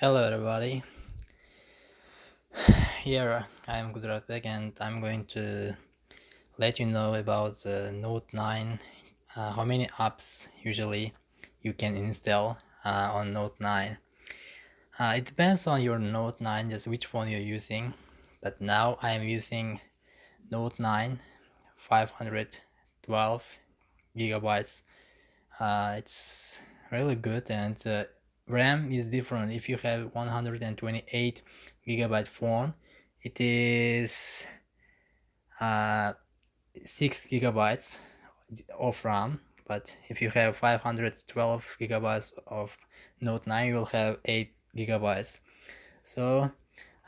Hello everybody, here I am Kudratbek and I'm going to let you know about the Note 9, how many apps usually you can install on Note 9. It depends on your Note 9, just which phone you're using, but now I am using Note 9 512 gigabytes. It's really good, and RAM is different. If you have 128 gigabyte phone, it is 6 gigabytes of RAM, but if you have 512 gigabytes of Note 9, you will have 8 gigabytes. So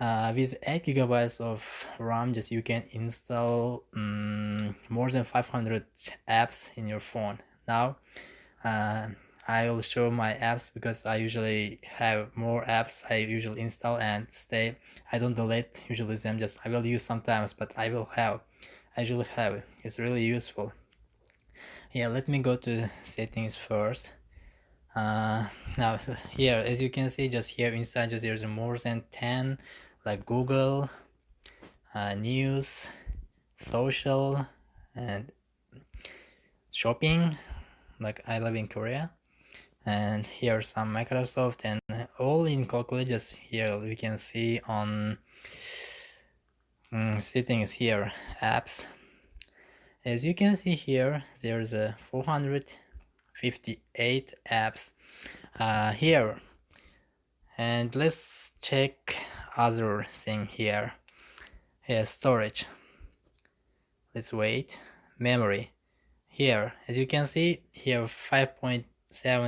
with 8 gigabytes of RAM, just you can install more than 500 apps in your phone. Now I will show my apps because I usually have more apps I usually install and stay. I don't delete usually them, just I will use sometimes, but I usually have it. It's really useful. Yeah, let me go to settings first. Now here, as you can see, just here inside, just there's more than 10, like Google, news, social, and shopping. Like I live in Korea. And here some Microsoft, and all in calculate. Just here we can see on settings here, apps. As you can see here, there's a 458 apps here, and let's check other thing here. Here, storage. Let's wait. Memory. Here, as you can see here, 5.7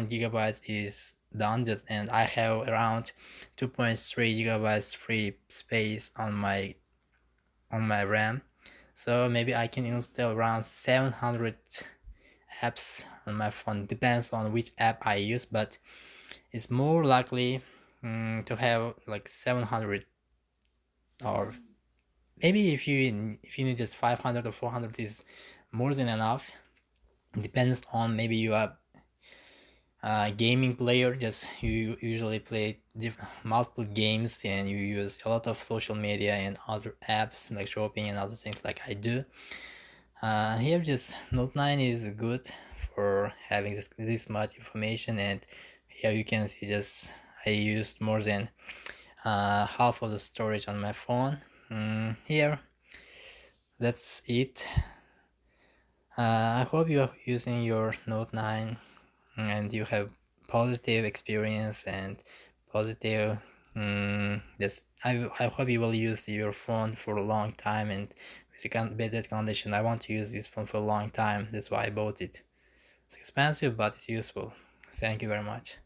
gigabytes is done, and I have around 2.3 gigabytes free space on my RAM, so maybe I can install around 700 apps on my phone. Depends on which app I use, but it's more likely to have like 700, or maybe if you need just 500 or 400 is more than enough. Depends on, maybe you are a gaming player, just you usually play multiple games and you use a lot of social media and other apps like shopping and other things like I do. Here just Note 9 is good for having this much information, and here you can see just I used more than half of the storage on my phone. Here, that's it. I hope you are using your Note 9 and you have positive experience and positive just I hope you will use your phone for a long time and with better condition. I want to use this phone for a long time, that's why I bought it. It's expensive, but it's useful. Thank you very much.